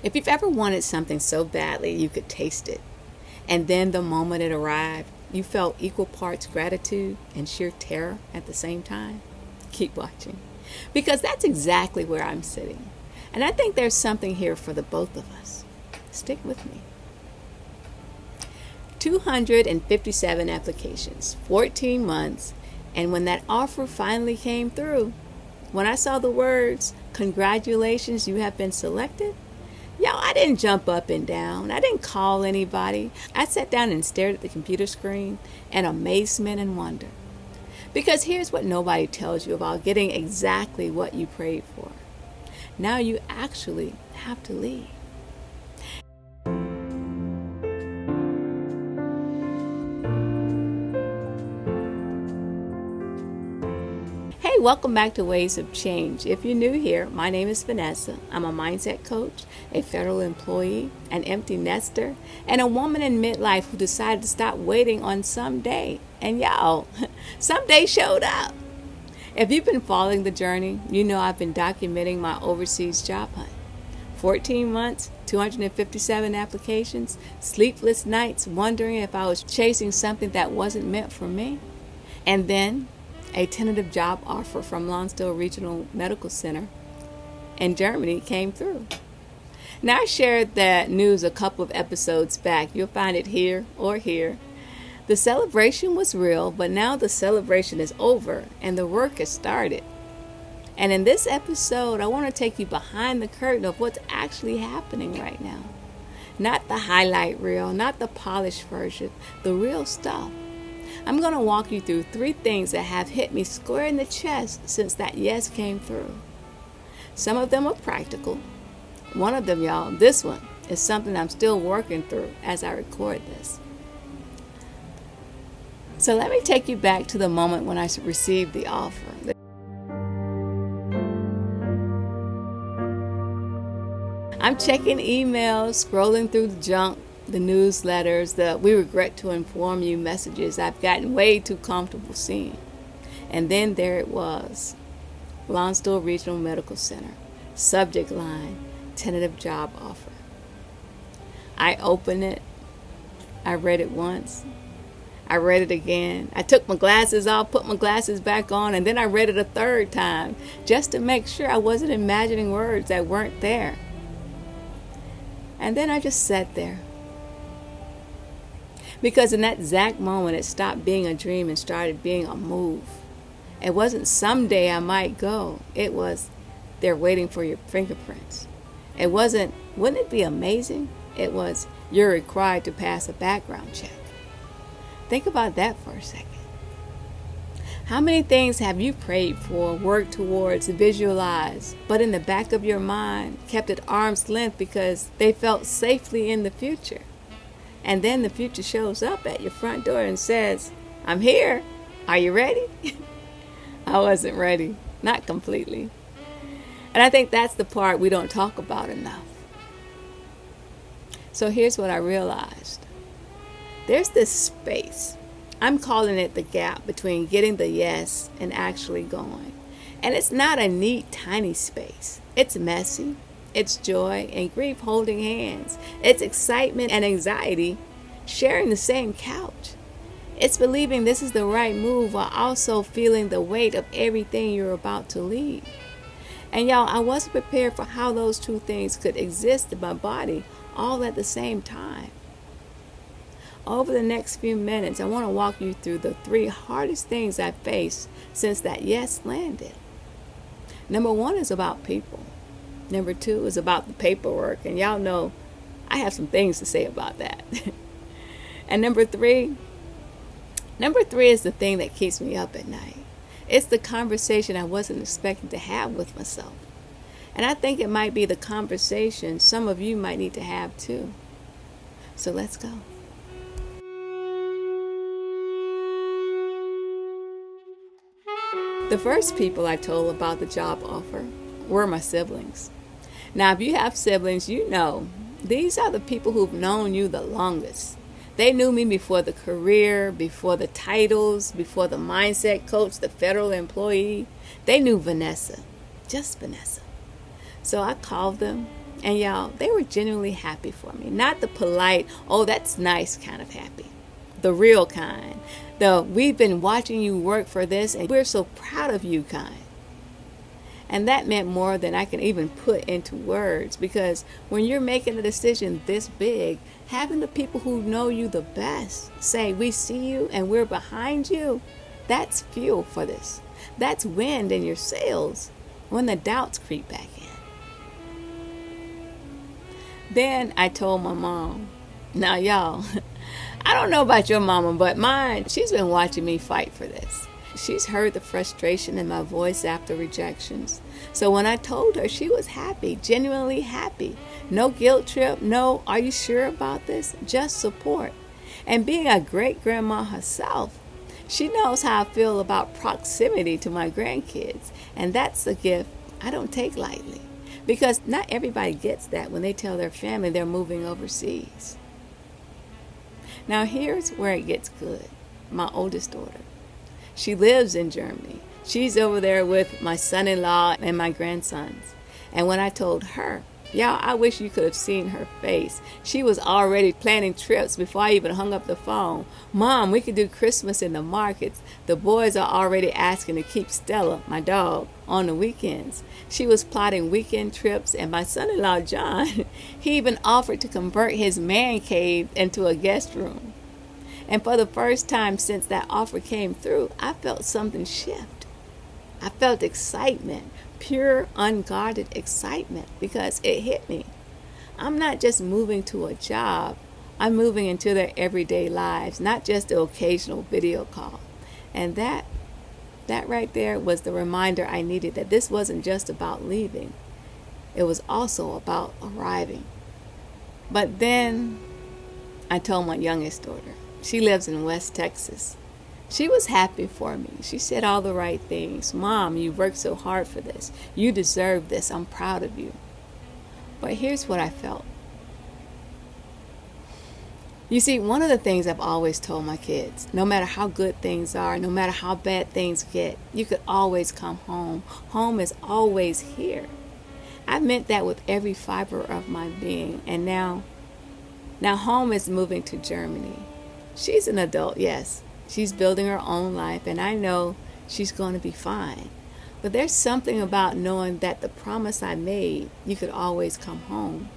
If you've ever wanted something so badly you could taste it, and then the moment it arrived, you felt equal parts gratitude and sheer terror at the same time, keep watching. Because that's exactly where I'm sitting. And I think there's something here for the both of us. Stick with me. 257 applications, 14 months, and when that offer finally came through, when I saw the words, "Congratulations, you have been selected," I didn't jump up and down. I didn't call anybody. I sat down and stared at the computer screen in amazement and wonder. Because here's what nobody tells you about getting exactly what you prayed for. Now you actually have to leave. Hey, welcome back to Ways of Change. If you're new here, my name is Vanessa. I'm a mindset coach, a federal employee, an empty nester, and a woman in midlife who decided to stop waiting on someday. And someday showed up. If you've been following the journey, you know I've been documenting my overseas job hunt. 14 months, 257 applications, sleepless nights wondering if I was chasing something that wasn't meant for me. And then a tentative job offer from Lonsdale Regional Medical Center in Germany came through. Now, I shared that news a couple of episodes back. You'll find it here or here. The celebration was real, but now the celebration is over and the work has started. And in this episode, I want to take you behind the curtain of what's actually happening right now. Not the highlight reel, not the polished version, the real stuff. I'm going to walk you through 3 things that have hit me square in the chest since that yes came through. Some of them are practical. One of them, this one, is something I'm still working through as I record this. So let me take you back to the moment when I received the offer. I'm checking emails, scrolling through the junk, the newsletters, the "we regret to inform you" messages I've gotten way too comfortable seeing. And then there it was, Lonsdale Regional Medical Center, subject line, tentative job offer. I opened it. I read it once. I read it again. I took my glasses off, put my glasses back on, and then I read it a third time just to make sure I wasn't imagining words that weren't there. And then I just sat there. Because in that exact moment, it stopped being a dream and started being a move. It wasn't someday I might go. It was, they're waiting for your fingerprints. It wasn't, wouldn't it be amazing? It was, you're required to pass a background check. Think about that for a second. How many things have you prayed for, worked towards, visualized, but in the back of your mind kept at arm's length because they felt safely in the future? And then the future shows up at your front door and says, "I'm here. Are you ready?" I wasn't ready. Not completely. And I think that's the part we don't talk about enough. So here's what I realized. There's this space. I'm calling it the gap between getting the yes and actually going. And it's not a neat, tiny space. It's messy. It's joy and grief holding hands. It's excitement and anxiety sharing the same couch. It's believing this is the right move while also feeling the weight of everything you're about to leave. And I wasn't prepared for how those two things could exist in my body all at the same time. Over the next few minutes, I want to walk you through the 3 hardest things I've faced since that yes landed. Number 1 is about people. Number 2 is about the paperwork, and y'all know I have some things to say about that. And number three is the thing that keeps me up at night. It's the conversation I wasn't expecting to have with myself. And I think it might be the conversation some of you might need to have too. So let's go. The first people I told about the job offer were my siblings. Now, if you have siblings, you know these are the people who've known you the longest. They knew me before the career, before the titles, before the mindset coach, the federal employee. They knew Vanessa, just Vanessa. So I called them And y'all, they were genuinely happy for me. Not the polite, oh, that's nice kind of happy. The real kind. The we've been watching you work for this and we're so proud of you kind. And that meant more than I can even put into words, because when you're making a decision this big, having the people who know you the best say, we see you and we're behind you, that's fuel for this. That's wind in your sails when the doubts creep back in. Then I told my mom, now y'all, I don't know about your mama, but mine, she's been watching me fight for this. She's heard the frustration in my voice after rejections. So when I told her, she was happy, genuinely happy. No guilt trip, no, are you sure about this? Just support. And being a great-grandma herself, she knows how I feel about proximity to my grandkids. And that's a gift I don't take lightly. Because not everybody gets that when they tell their family they're moving overseas. Now here's where it gets good. My oldest daughter. She lives in Germany. She's over there with my son-in-law and my grandsons. And when I told her, y'all, I wish you could have seen her face. She was already planning trips before I even hung up the phone. Mom, we could do Christmas in the markets. The boys are already asking to keep Stella, my dog, on the weekends. She was plotting weekend trips, and my son-in-law, John, he even offered to convert his man cave into a guest room. And for the first time since that offer came through, I felt something shift. I felt excitement, pure, unguarded excitement, because it hit me. I'm not just moving to a job. I'm moving into their everyday lives, not just the occasional video call. And that right there was the reminder I needed that this wasn't just about leaving. It was also about arriving. But then I told my youngest daughter. She lives in West Texas. She was happy for me. She said all the right things. Mom, you worked so hard for this. You deserve this. I'm proud of you. But here's what I felt. You see, one of the things I've always told my kids, no matter how good things are, no matter how bad things get, you could always come home. Home is always here. I meant that with every fiber of my being. And now home is moving to Germany. She's an adult, yes. She's building her own life, and I know she's going to be fine. But there's something about knowing that the promise I made, you could always come home,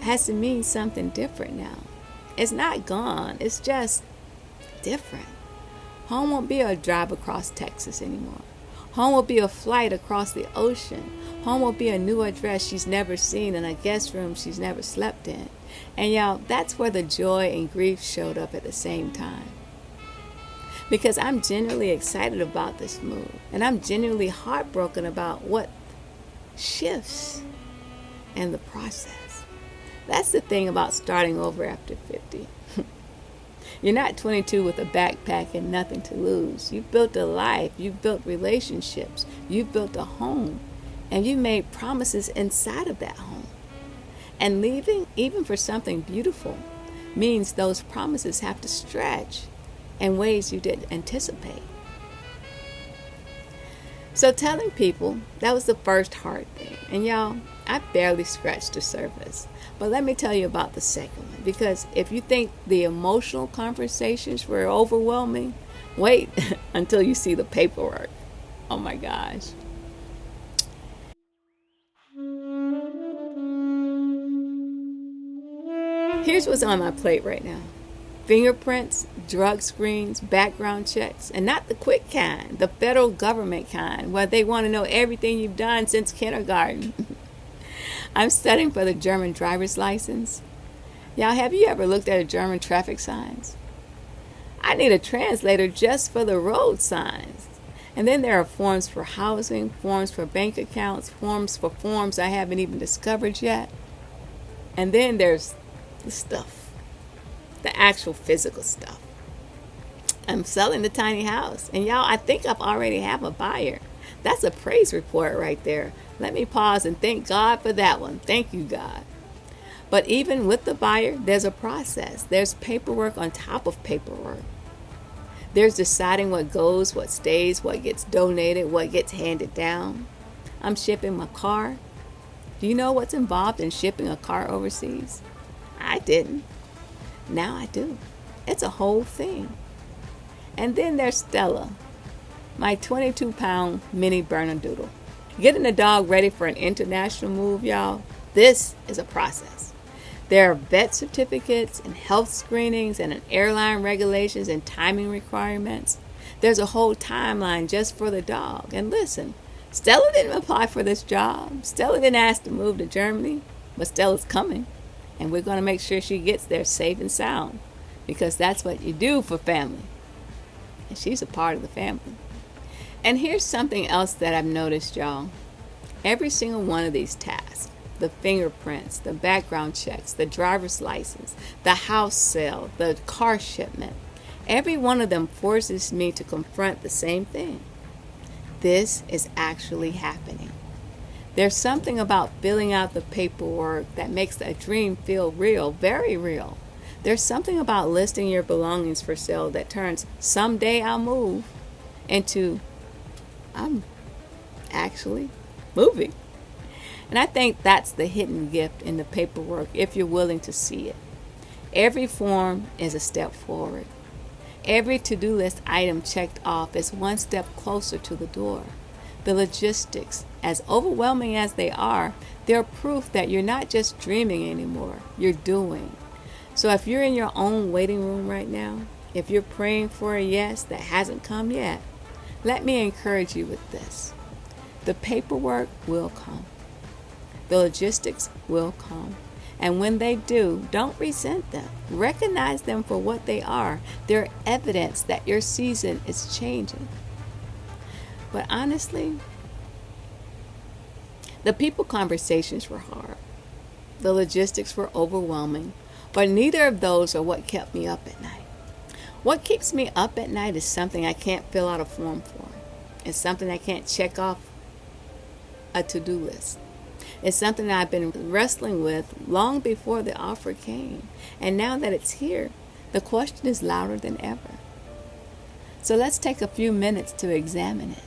has to mean something different now. It's not gone. It's just different. Home won't be a drive across Texas anymore. Home will be a flight across the ocean. Home will be a new address she's never seen and a guest room she's never slept in. And y'all, that's where the joy and grief showed up at the same time. Because I'm genuinely excited about this move. And I'm genuinely heartbroken about what shifts and the process. That's the thing about starting over after 50. You're not 22 with a backpack and nothing to lose. You've built a life. You've built relationships. You've built a home. And you made promises inside of that home. And leaving, even for something beautiful, means those promises have to stretch in ways you didn't anticipate. So telling people, that was the first hard thing. And y'all, I barely scratched the surface. But let me tell you about the second one. Because if you think the emotional conversations were overwhelming, wait until you see the paperwork. Oh my gosh. Here's what's on my plate right now. Fingerprints, drug screens, background checks, and not the quick kind, the federal government kind, where they want to know everything you've done since kindergarten. I'm studying for the German driver's license. Y'all, have you ever looked at a German traffic signs? I need a translator just for the road signs. And then there are forms for housing, forms for bank accounts, forms for forms I haven't even discovered yet. And then there's the stuff, the actual physical stuff. I'm selling the tiny house. And y'all, I think I've already have a buyer. That's a praise report right there. Let me pause and thank God for that one. Thank you, God. But even with the buyer, there's a process. There's paperwork on top of paperwork. There's deciding what goes, what stays, what gets donated, what gets handed down. I'm shipping my car. Do you know what's involved in shipping a car overseas? I didn't. Now I do. It's a whole thing. And then there's Stella, my 22-pound mini Bernedoodle. Getting the dog ready for an international move, y'all, this is a process. There are vet certificates and health screenings and airline regulations and timing requirements. There's a whole timeline just for the dog. And listen, Stella didn't apply for this job. Stella didn't ask to move to Germany, but Stella's coming. And we're going to make sure she gets there safe and sound, because that's what you do for family. And she's a part of the family. And here's something else that I've noticed, y'all. Every single one of these tasks, the fingerprints, the background checks, the driver's license, the house sale, the car shipment, every one of them forces me to confront the same thing. This is actually happening. There's something about filling out the paperwork that makes a dream feel real, very real. There's something about listing your belongings for sale that turns "someday I'll move" into "I'm actually moving." And I think that's the hidden gift in the paperwork if you're willing to see it. Every form is a step forward. Every to-do list item checked off is one step closer to the door. The logistics, as overwhelming as they are, they're proof that you're not just dreaming anymore, you're doing. So if you're in your own waiting room right now, if you're praying for a yes that hasn't come yet, let me encourage you with this. The paperwork will come. The logistics will come. And when they do, don't resent them. Recognize them for what they are. They're evidence that your season is changing. But honestly, the people conversations were hard. The logistics were overwhelming. But neither of those are what kept me up at night. What keeps me up at night is something I can't fill out a form for. It's something I can't check off a to-do list. It's something I've been wrestling with long before the offer came. And now that it's here, the question is louder than ever. So let's take a few minutes to examine it.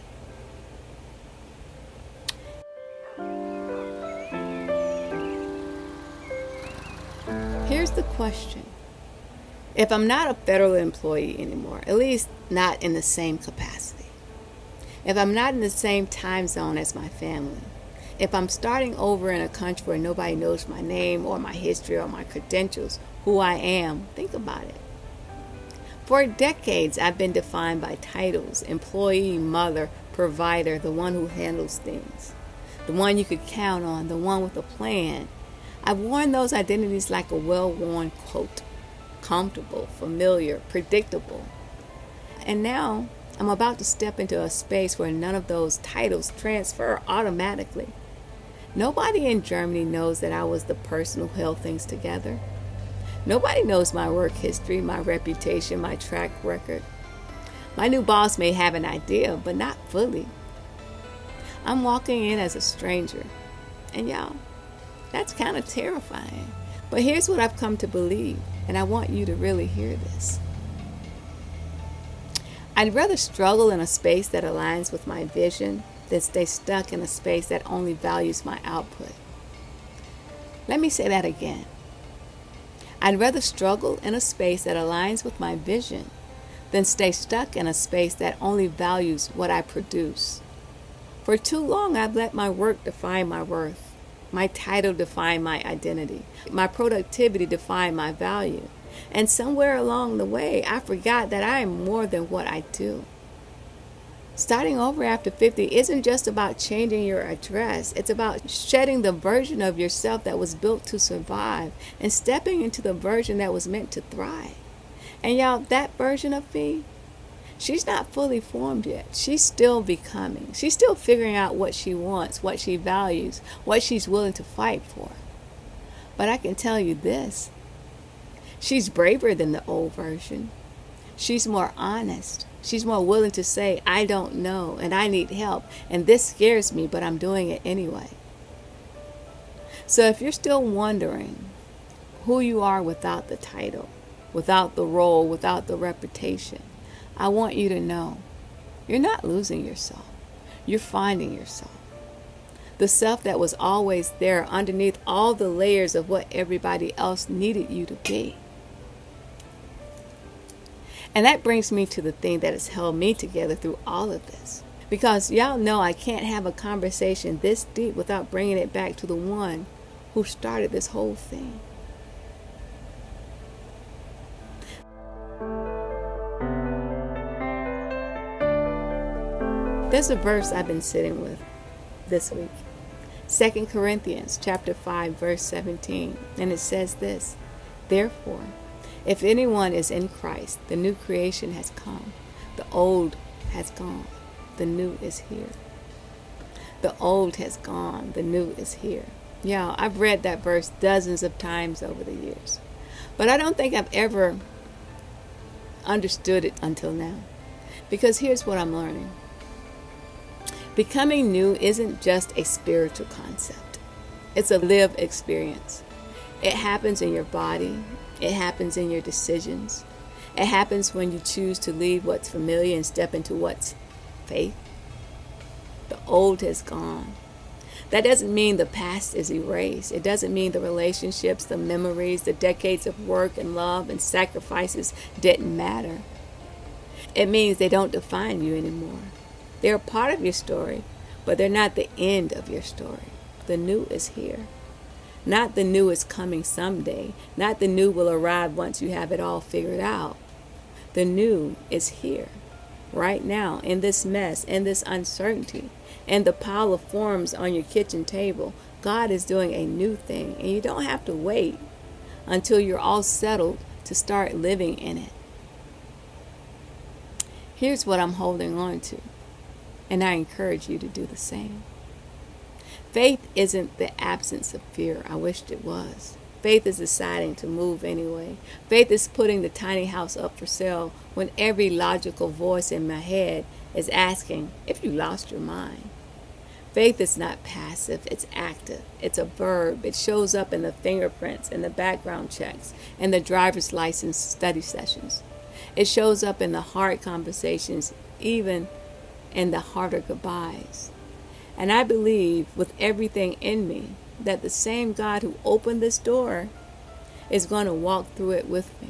Here's the question. If I'm not a federal employee anymore, at least not in the same capacity, if I'm not in the same time zone as my family, if I'm starting over in a country where nobody knows my name or my history or my credentials, who I am, think about it. For decades, I've been defined by titles: employee, mother, provider, the one who handles things, the one you could count on, the one with a plan. I've worn those identities like a well-worn coat: comfortable, familiar, predictable. And now I'm about to step into a space where none of those titles transfer automatically. Nobody in Germany knows that I was the person who held things together. Nobody knows my work history, my reputation, my track record. My new boss may have an idea, but not fully. I'm walking in as a stranger. And y'all, that's kind of terrifying. But here's what I've come to believe, and I want you to really hear this. I'd rather struggle in a space that aligns with my vision than stay stuck in a space that only values my output. Let me say that again. I'd rather struggle in a space that aligns with my vision than stay stuck in a space that only values what I produce. For too long, I've let my work define my worth, my title define my identity, my productivity define my value. And somewhere along the way, I forgot that I am more than what I do. Starting over after 50 isn't just about changing your address. It's about shedding the version of yourself that was built to survive and stepping into the version that was meant to thrive. And y'all, that version of me, she's not fully formed yet. She's still becoming. She's still figuring out what she wants, what she values, what she's willing to fight for. But I can tell you this. She's braver than the old version. She's more honest. She's more willing to say, I don't know, and I need help, and this scares me, but I'm doing it anyway. So if you're still wondering who you are without the title, without the role, without the reputation, I want you to know you're not losing yourself. You're finding yourself. The self that was always there underneath all the layers of what everybody else needed you to be. And that brings me to the thing that has held me together through all of this. Because y'all know I can't have a conversation this deep without bringing it back to the one who started this whole thing. There's a verse I've been sitting with this week. 2 Corinthians chapter 5, verse 17. And it says this: Therefore, if anyone is in Christ, the new creation has come. The old has gone. The new is here. The old has gone. The new is here. Yeah, I've read that verse dozens of times over the years. But I don't think I've ever understood it until now. Because here's what I'm learning. Becoming new isn't just a spiritual concept. It's a lived experience. It happens in your body. It happens in your decisions. It happens when you choose to leave what's familiar and step into what's faith. The old has gone. That doesn't mean the past is erased. It doesn't mean the relationships, the memories, the decades of work and love and sacrifices didn't matter. It means they don't define you anymore. They're a part of your story, but they're not the end of your story. The new is here. Not the new is coming someday. Not the new will arrive once you have it all figured out. The new is here, right now, in this mess, in this uncertainty, in the pile of forms on your kitchen table. God is doing a new thing, and you don't have to wait until you're all settled to start living in it. Here's what I'm holding on to, and I encourage you to do the same. Faith isn't the absence of fear. I wished it was. Faith is deciding to move anyway. Faith is putting the tiny house up for sale when every logical voice in my head is asking if you lost your mind. Faith is not passive, it's active. It's a verb. It shows up in the fingerprints, in the background checks, in the driver's license study sessions. It shows up in the hard conversations, even in the harder goodbyes. And I believe with everything in me that the same God who opened this door is going to walk through it with me.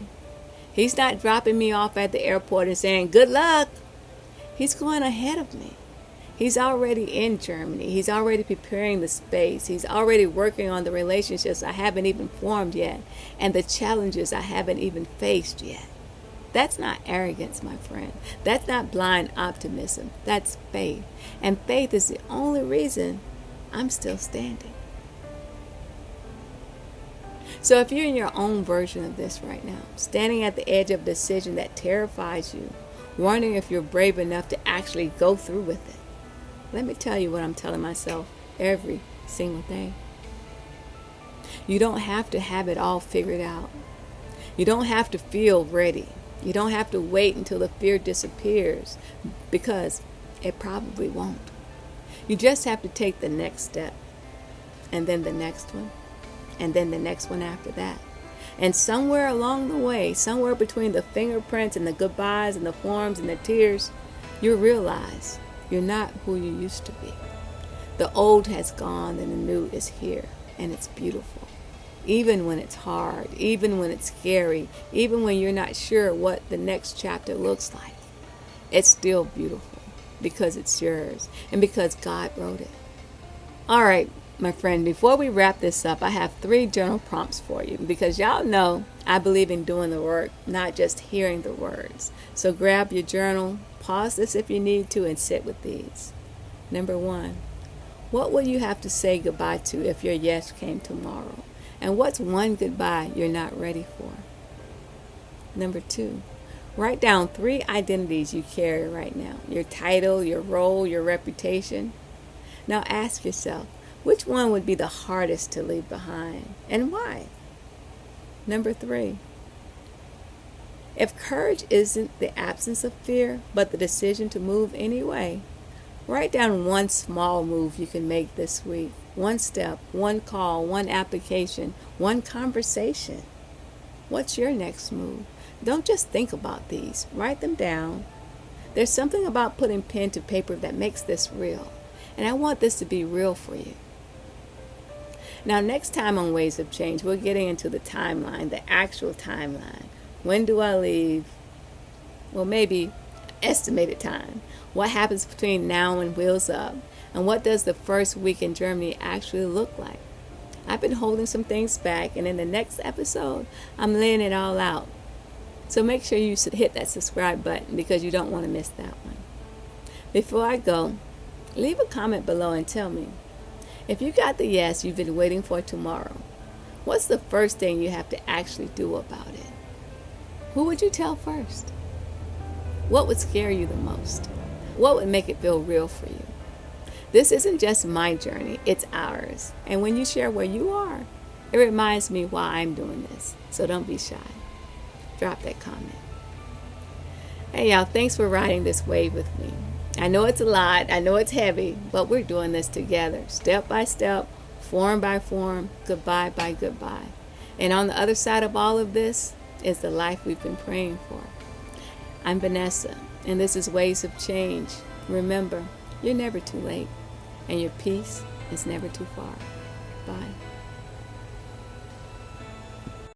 He's not dropping me off at the airport and saying, good luck. He's going ahead of me. He's already in Germany. He's already preparing the space. He's already working on the relationships I haven't even formed yet and the challenges I haven't even faced yet. That's not arrogance, my friend. That's not blind optimism. That's faith. And faith is the only reason I'm still standing. So if you're in your own version of this right now, standing at the edge of a decision that terrifies you, wondering if you're brave enough to actually go through with it, let me tell you what I'm telling myself every single day. You don't have to have it all figured out. You don't have to feel ready. You don't have to wait until the fear disappears, because it probably won't. You just have to take the next step, and then the next one, and then the next one after that. And somewhere along the way, somewhere between the fingerprints and the goodbyes and the forms and the tears, you'll realize you're not who you used to be. The old has gone and the new is here, and it's beautiful. Even when it's hard, even when it's scary, even when you're not sure what the next chapter looks like, it's still beautiful because it's yours and because God wrote it. All right, my friend, before we wrap this up, I have 3 journal prompts for you because y'all know I believe in doing the work, not just hearing the words. So grab your journal, pause this if you need to, and sit with these. Number 1, what will you have to say goodbye to if your yes came tomorrow? And what's one goodbye you're not ready for? Number 2, write down 3 identities you carry right now. Your title, your role, your reputation. Now ask yourself, which one would be the hardest to leave behind and why? Number 3, if courage isn't the absence of fear, but the decision to move anyway, write down one small move you can make this week. One step, one call, one application, one conversation. What's your next move? Don't just think about these. Write them down. There's something about putting pen to paper that makes this real. And I want this to be real for you. Now, next time on Ways of Change, we're getting into the timeline, the actual timeline. When do I leave? Well, maybe estimated time. What happens between now and Wheels Up? And what does the first week in Germany actually look like? I've been holding some things back, and in the next episode, I'm laying it all out. So make sure you hit that subscribe button because you don't want to miss that one. Before I go, leave a comment below and tell me, if you got the yes you've been waiting for tomorrow, what's the first thing you have to actually do about it? Who would you tell first? What would scare you the most? What would make it feel real for you? This isn't just my journey, it's ours. And when you share where you are, it reminds me why I'm doing this. So don't be shy. Drop that comment. Hey y'all, thanks for riding this wave with me. I know it's a lot, I know it's heavy, but we're doing this together, step by step, form by form, goodbye by goodbye. And on the other side of all of this is the life we've been praying for. I'm Vanessa, and this is Ways of Change. Remember, you're never too late, and your peace is never too far. Bye.